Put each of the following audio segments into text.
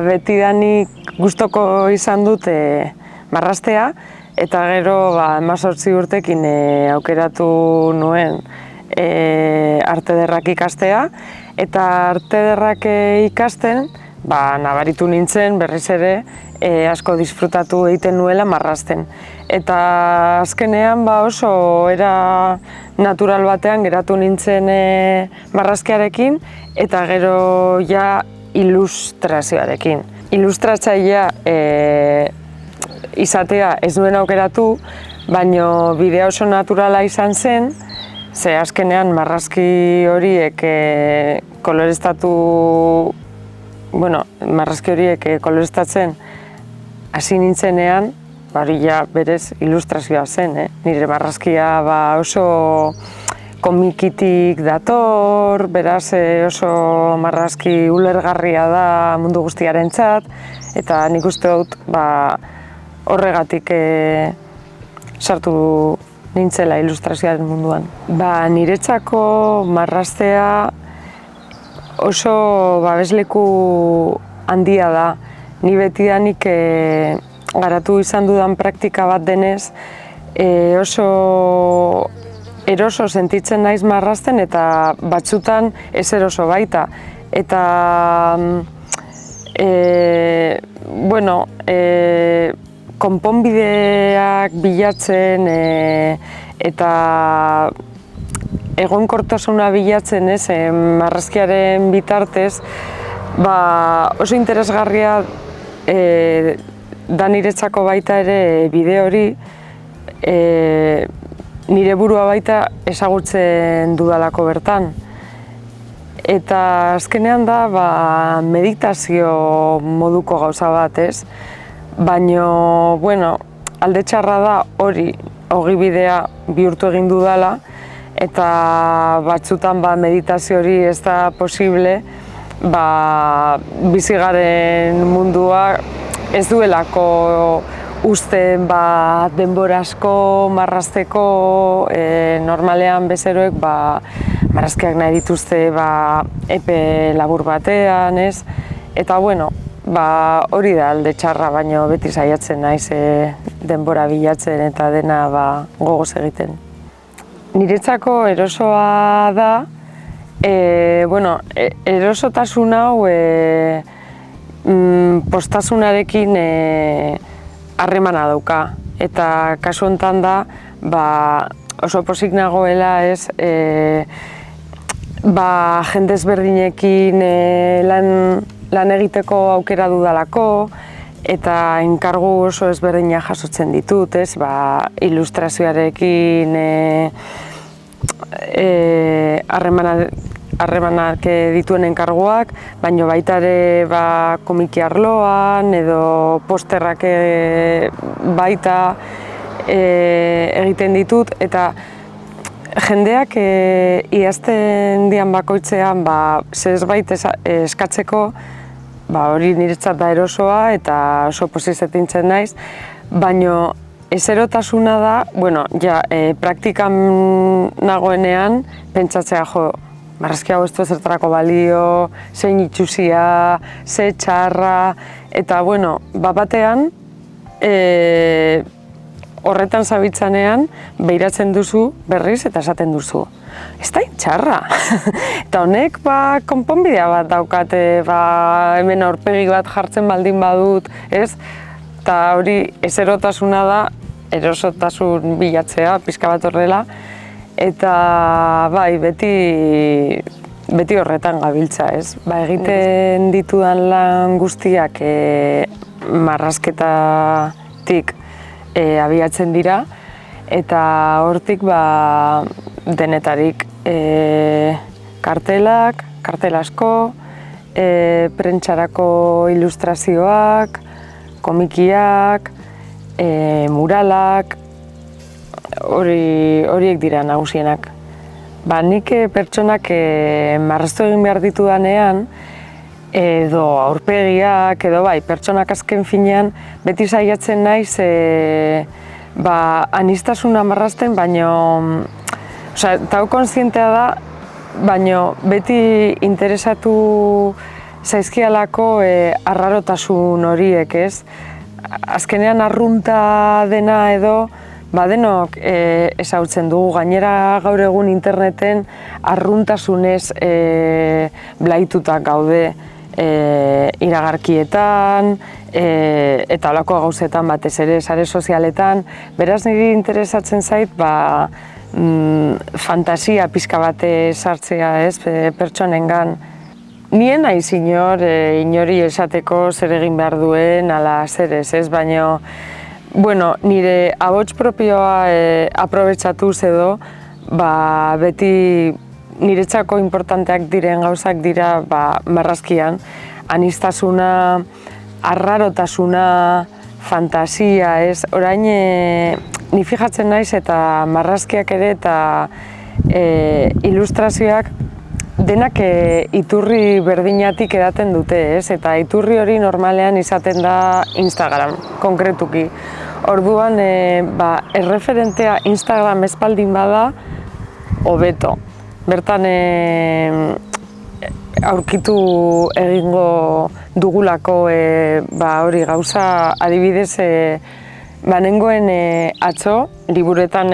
Betidanik gustoko izan dut marraztea, eta gero 18 urtekin aukeratu nuen arte ederrak ikastea, eta arte ederrak ikasten nabaritu nintzen berriz ere asko disfrutatu egiten nuela marrazten. Eta azkenean oso era natural batean geratu nintzen marrazkiarekin, eta gero ja ilustrazioarekin. Ilustratzailea izatea ez nuen aukeratu, baina bidea oso naturala izan zen, ze azkenean marrazki horiek koloreztatzen hasi nintzenean, hori ja berez ilustrazioa zen. Nire marrazkia oso komikitik dator, beraz oso marrazki ulergarria da mundu guztiarentzat, eta nik uste dut horregatik sartu nintzela ilustrazioaren munduan. Niretzako marraztea oso babesleku handia da. Ni betidanik garatu izan dudan praktika bat denez, oso eroso sentitzen naiz marrazten, eta batzutan ez eroso baita. Eta konponbideak bilatzen eta egonkortasuna bilatzen marrazkiaren bitartez, oso interesgarria da niretzako baita ere bideo hori, nire burua baita ezagutzen dudalako bertan. Eta azkenean da meditazio moduko gauza bat, ez? Baina, alde txarra da hori ogibidea bihurtu egin dudala, eta batzutan meditazio hori ez da posible, bizigaren mundua ez duelako uzten denbora asko marrazteko, normalean bezeroek marrazkiak nahi dituzte epe labur batean, ez? Eta hori da alde txarra, baina beti saiatzen naiz denbora bilatzen eta dena gogoz egiten. Niretzako erosoa da, erosotasun hau poztasunarekin harremana dauka. Eta kasu honetan da, oso pozik nagoela jende ezberdinekin lan egiteko aukera dudalako, eta enkargu oso ezberdina jasotzen ditut, ilustrazioarekin harremanak dituen enkarguak, baina baita ere komiki arloan edo posterrak baita egiten ditut, eta jendeak idazten dian bakoitzean zerbait eskatzeko, hori niretzat da erosoa eta oso pozik sentitzen naiz, baina ezerotasuna da, praktikan nagoenean pentsatzea marrazki hau ez du ezertarako balio, zein itxusia, ze txarra, eta batean horretan zabiltzanean behiratzen duzu berriz eta esaten duzu. Ez da txarra. Eta honek konponbidea bat daukate, hemen aurpegi bat jartzen baldin badut, ez? Eta hori ezerotasuna da, erosotasun bilatzea, pixka bat horrela, eta beti horretan gabiltza, ez? Egiten ditudan lan guztiak marrazketatik abiatzen dira, eta hortik denetarik kartelak, kartel asko, prentsarako ilustrazioak, komikiak, muralak, horiek dira nagusienak. Nik pertsonak marraztu egin behar ditudanean, edo aurpegiak, edo pertsonak azken finean, beti saiatzen naiz aniztasuna marrazten, baina eta hau kontzientea da, baina beti interesatu zaizkialako arrarotasun horiek, ez? Azkenean arrunta dena edo, denok ezagutzen dugu, gainera gaur egun interneten arruntasunez blaitutak gaude iragarkietan eta holako gauzetan batez ere sare sozialetan. Beraz niri interesatzen zait fantasia pixka bat sartzea, ez, pertsonengan. Nien naiz inori esateko zer egin behar duen ala zer ez, baina nire ahots propioa aprobetxatuz edo, beti niretzako importanteak diren gauzak dira marrazkian. Aniztasuna, arrarotasuna, fantasia, ez? Orain ni fijatzen naiz eta marrazkiak ere eta ilustrazioak denak iturri berdinatik edaten dute, ez? Eta iturri hori normalean izaten da Instagram, konkretuki. Orduan, erreferentea Instagram espaldin bada, hobeto. Bertan aurkitu egingo dugulako hori gauza, adibidez, nengoen atzo, liburuetan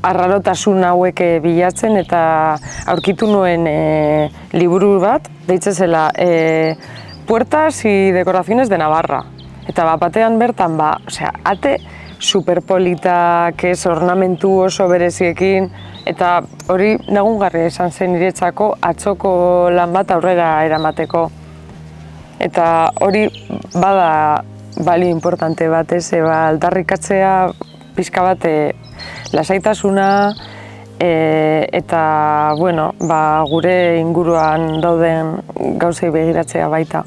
arrarotasun hauek bilatzen eta aurkitu nuen liburu bat, deitzen zela Puertas y decoraciones de Navarra. Eta batean bertan, ate superpolitak, ornamentu oso bereziekin, eta hori lagungarria izan zen niretzako atzoko lan bat aurrera eramateko. Eta hori bada balio importante bat, aldarrikatzea pixka bat lasaitasuna eta gure inguruan dauden gauzei begiratzea baita.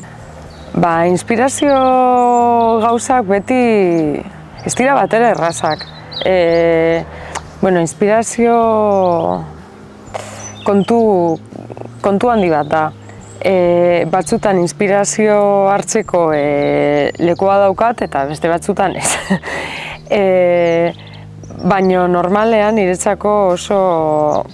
Inspirazio gauzak beti ez dira batera errazak. Inspirazio kontu handi bat da. Batzutan inspirazio hartzeko lekua daukat eta beste batzutan ez. Baina normalean niretzako oso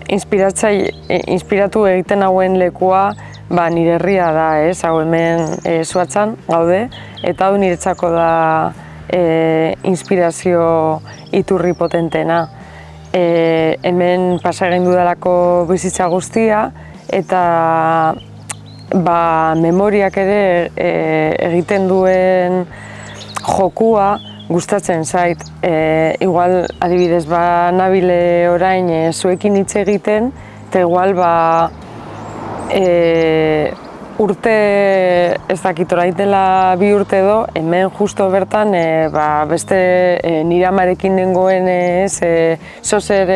inspiratu egiten hauen lekua nire herria da, hau hemen Suatzan gaude, eta hau niretzako da inspirazio iturri potentena. Hemen pasa egin dudalako bizitza guztia, eta memoriak ere egiten duen jokua gustatzen zait. Igual, adibidez, nabile orain zuekin hitz egiten, eta igual urte ez dakit orain dela 2 urte edo, hemen justo bertan beste nire amarekin nengoen zozer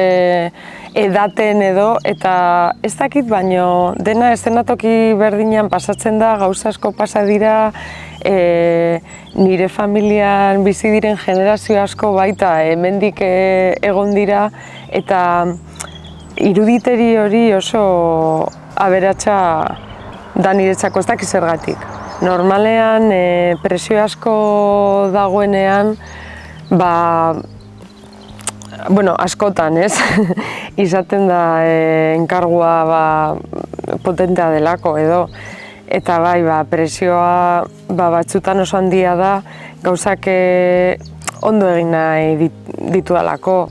edaten edo, eta ez dakit baino dena eszenatoki berdinean pasatzen da, gauza asko pasa dira, nire familian bizi diren generazio asko baita hemendik egon dira, eta iruditeri hori oso aberatsa da niretzako, ez dakit zergatik. Normalean, presio asko dagoenean, askotan, ez? Izaten da enkargua potentea delako edo. Eta presioa batzutan oso handia da, gauzak ondo egin nahi ditudalako.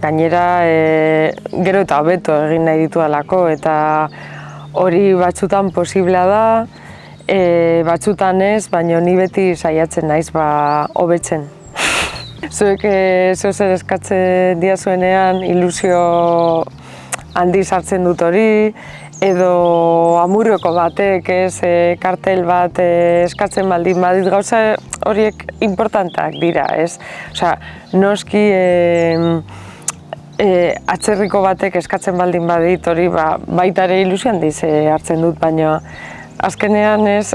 Gainera, gero eta hobeto egin nahi ditudalako, eta hori batzutan posiblea da, batzutan ez, baina ni beti saiatzen naiz hobetzen. Zuek zer eskatzen diazuenean ilusio handi sartzen dut hori, edo amurrioko batek, kartel bat eskatzen baldin badit, gauza horiek importanteak dira, ez? Osea, noski atzerriko batek eskatzen baldin badit hori, baita ere ilusio handiz hartzen dut, baina azkenean ez,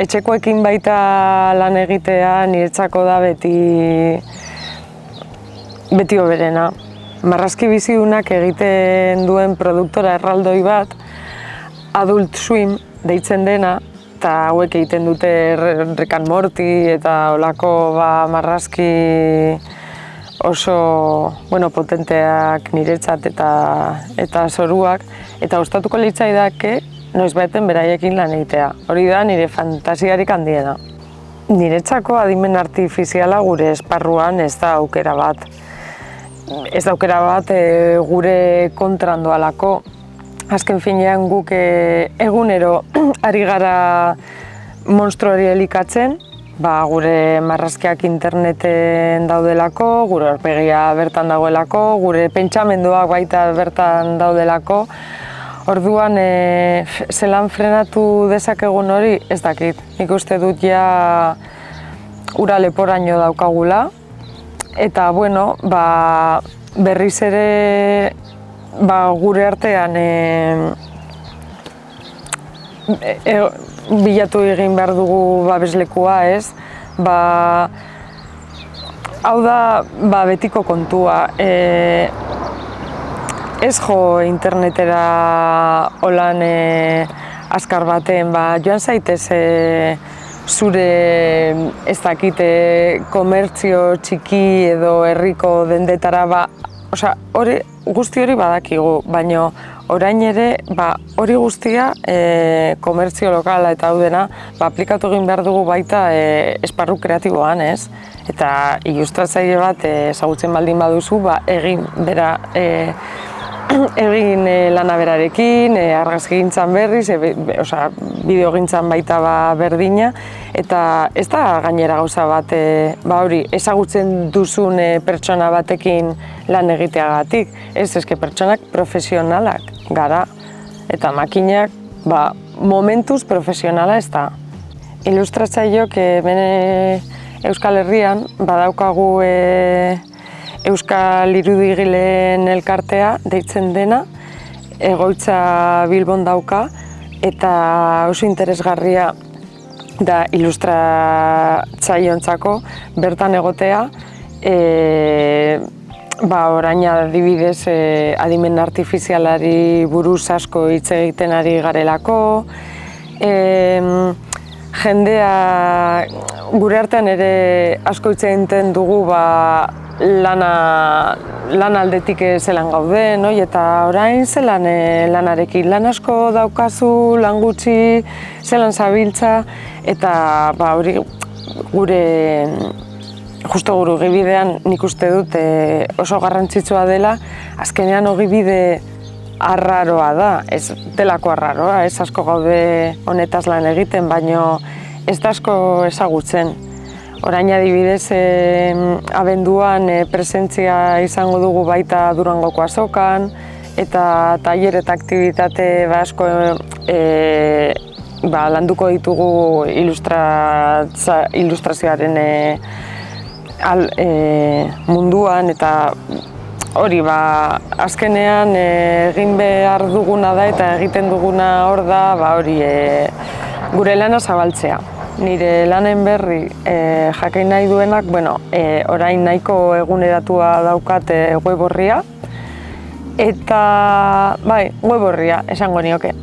etxekoekin baita lan egitea niretzako da beti hoberena. Marrazki bizidunak egiten duen produktora erraldoi bat, Adult Swim deitzen dena, eta hauek egiten dute Rick and Morty eta holako marrazki oso potenteak niretzat eta zoruak, eta gustatuko litzaidake noizbaiten beraiekin lan egitea. Hori da nire fantasiarik handiena. Niretzako adimen artifiziala gure esparruan ez da aukera bat. Ez da aukera bat gure kontran doalako. Azken finean guk egunero ari gara monstruari elikatzen, gure marrazkiak interneten daudelako, gure aurpegia bertan dagoelako, gure pentsamenduak baita bertan daudelako. Orduan, zelan frenatu dezakegun hori, ez dakit. Nik uste dut ja ura leporaino daukagula. Eta, bueno, berriz ere gure artean bilatu egin behar dugu babeslekua, ez? Hau da betiko kontua. Ez jo internetera holan azkar baten, joan zaitez zure ez dakite komertzio txiki edo herriko dendetara, guzti hori badakigu, baina orain ere hori guztia komertzio lokala eta hau dena aplikatu egin behar dugu baita esparru kreatiboan, ez? Eta ilustratzaile bat ezagutzen baldin baduzu, egin bera egin lana berarekin, argazkigintzan berriz, bideogintzan baita berdina, eta ez da gainera gauza bat hori ezagutzen duzun pertsona batekin lan egiteagatik. Ez, pertsonak profesionalak gara, eta makinak momentuz profesionala ez da. Ilustratzaileok Euskal Herrian badaukagu Euskal Irudigileen elkartea deitzen dena, egoitza Bilbon dauka, eta oso interesgarria da ilustratzaileentzako bertan egotea. Orain adibidez adimen artifizialari buruz asko hitz egiten ari garelako, jendea gure artean ere asko hitz egiten dugu lan aldetik zelan gauden, eta orain zelan lanarekin lan asko daukazu, lan gutxi, zelan zabiltza, eta hori justo gure ogibidean nik uste dut oso garrantzitsua dela, azkenean ogibide arraroa da, ez delako arraroa, ez asko gaude honetaz lan egiten, baino ez da asko ezagutzen. Orain adibidez, abenduan presentzia izango dugu baita Durangoko azokan, eta tailer eta aktibitate asko landuko ditugu ilustrazioaren munduan, eta hori azkenean egin behar duguna da eta egiten duguna hor da hori gure lana zabaltzea. Nire lanen berri jakin nahi duenak, orain nahiko eguneratua daukat web orria, eta web orria esango nioke.